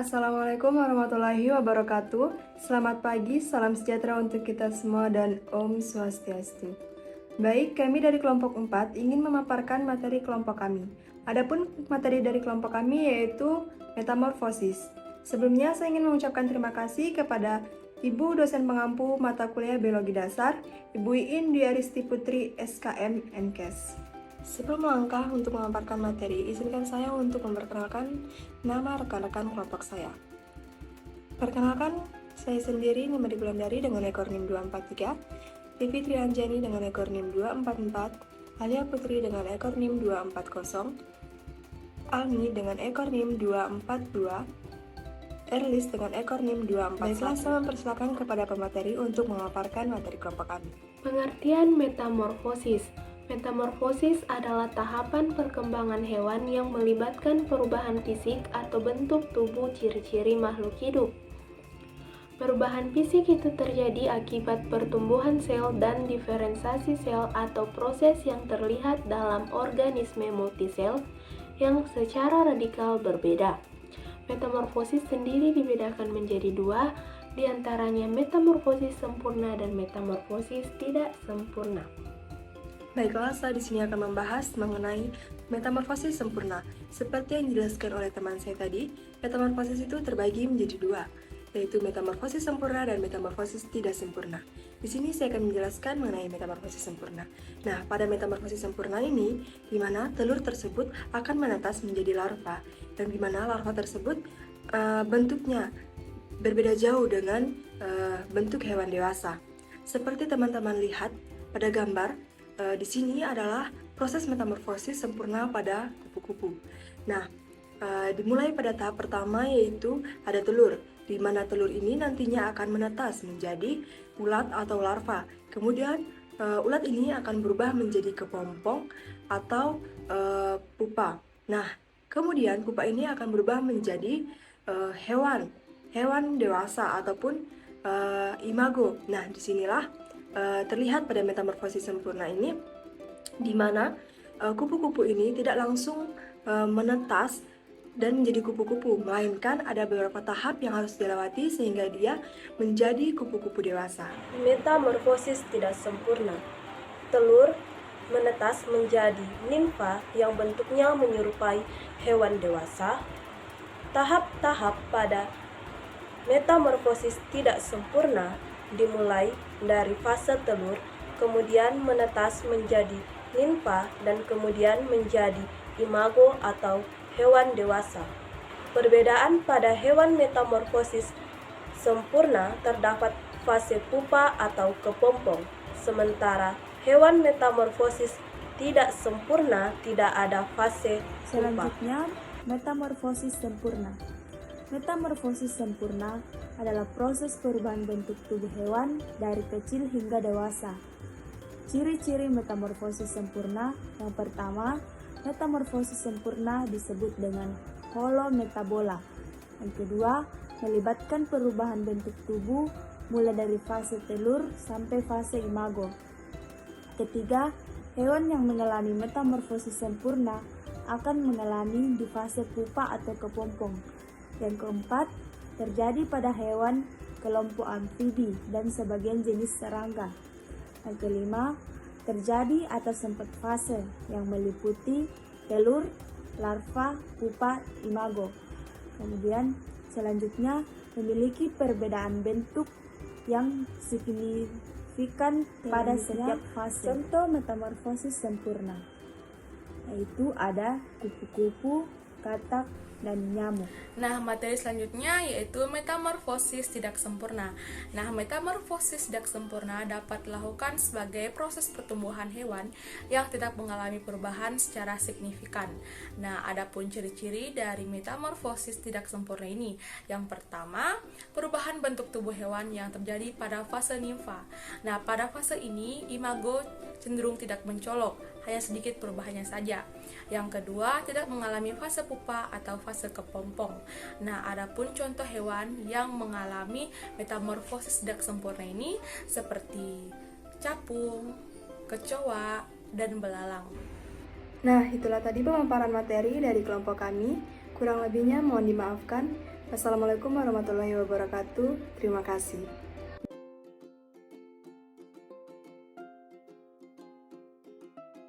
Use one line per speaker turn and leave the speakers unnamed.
Assalamualaikum warahmatullahi wabarakatuh. Selamat pagi, salam sejahtera untuk kita semua dan Om Swastiastu. Baik, kami dari kelompok 4 ingin memaparkan materi kelompok kami. Adapun materi dari kelompok kami yaitu metamorfosis. Sebelumnya saya ingin mengucapkan terima kasih kepada Ibu dosen pengampu mata kuliah Biologi Dasar, Ibu Iin Dwi Aristi Putri SKM Nkes. Sebelum melangkah untuk memaparkan materi, izinkan saya untuk memperkenalkan nama rekan-rekan kelompok saya. Perkenalkan, saya sendiri Nimade Wulandari dengan ekor NIM 243, Vivi Trianjani dengan ekor NIM 244, Alia Putri dengan ekor NIM 240, Almi dengan ekor NIM 242, Erlis dengan ekor NIM 241. Baiklah, saya mempersilakan kepada pemateri untuk memaparkan materi kelompok kami.
Pengertian metamorfosis. Metamorfosis adalah tahapan perkembangan hewan yang melibatkan perubahan fisik atau bentuk tubuh ciri-ciri makhluk hidup. Perubahan fisik itu terjadi akibat pertumbuhan sel dan diferensiasi sel atau proses yang terlihat dalam organisme multisel yang secara radikal berbeda. Metamorfosis sendiri dibedakan menjadi dua, diantaranya metamorfosis sempurna dan metamorfosis tidak sempurna.
Baiklah, saya di sini akan membahas mengenai metamorfosis sempurna. Seperti yang dijelaskan oleh teman saya tadi, metamorfosis itu terbagi menjadi dua, yaitu metamorfosis sempurna dan metamorfosis tidak sempurna. Di sini saya akan menjelaskan mengenai metamorfosis sempurna. Nah, pada metamorfosis sempurna ini, di mana telur tersebut akan menetas menjadi larva, dan di mana larva tersebut bentuknya berbeda jauh dengan bentuk hewan dewasa. Seperti teman-teman lihat pada gambar, di sini adalah proses metamorfosis sempurna pada kupu-kupu. Nah, dimulai pada tahap pertama yaitu ada telur, di mana telur ini nantinya akan menetas menjadi ulat atau larva. Kemudian ulat ini akan berubah menjadi kepompong atau pupa. Nah, kemudian pupa ini akan berubah menjadi hewan dewasa ataupun imago. Nah, disinilah terlihat pada metamorfosis sempurna ini, di mana kupu-kupu ini tidak langsung menetas dan menjadi kupu-kupu, melainkan ada beberapa tahap yang harus dilewati sehingga dia menjadi kupu-kupu dewasa.
Metamorfosis tidak sempurna. Telur menetas menjadi nimfa yang bentuknya menyerupai hewan dewasa. Tahap-tahap pada metamorfosis tidak sempurna dimulai dari fase telur, kemudian menetas menjadi nimfa, dan kemudian menjadi imago atau hewan dewasa. Perbedaan pada hewan metamorfosis sempurna terdapat fase pupa atau kepompong, sementara hewan metamorfosis tidak sempurna tidak ada fase pupa.
Selanjutnya, metamorfosis sempurna. Metamorfosis sempurna adalah proses perubahan bentuk tubuh hewan dari kecil hingga dewasa. Ciri-ciri metamorfosis sempurna: yang pertama, metamorfosis sempurna disebut dengan holometabola. Yang kedua, melibatkan perubahan bentuk tubuh mulai dari fase telur sampai fase imago. Ketiga, hewan yang mengalami metamorfosis sempurna akan mengalami di fase pupa atau kepompong. Yang keempat, terjadi pada hewan kelompok amfibi dan sebagian jenis serangga. Yang kelima, terjadi atas 4 fase yang meliputi telur, larva, pupa, imago. Kemudian selanjutnya memiliki perbedaan bentuk yang signifikan pada setiap fase. Contoh metamorfosis sempurna yaitu ada kupu-kupu, katak, dan nyamuk.
Nah, materi selanjutnya yaitu metamorfosis tidak sempurna. Nah, metamorfosis tidak sempurna dapat dilakukan sebagai proses pertumbuhan hewan yang tidak mengalami perubahan secara signifikan. Nah, adapun ciri-ciri dari metamorfosis tidak sempurna ini. Yang pertama, perubahan bentuk tubuh hewan yang terjadi pada fase nimfa. Nah, pada fase ini imago cenderung tidak mencolok, hanya sedikit perubahannya saja. Yang kedua, tidak mengalami fase pupa atau fase kepompong. Nah, adapun contoh hewan yang mengalami metamorfosis tidak sempurna ini seperti capung, kecoa, dan belalang.
Nah, itulah tadi pemaparan materi dari kelompok kami. Kurang lebihnya mohon dimaafkan. Wassalamualaikum warahmatullahi wabarakatuh. Terima kasih.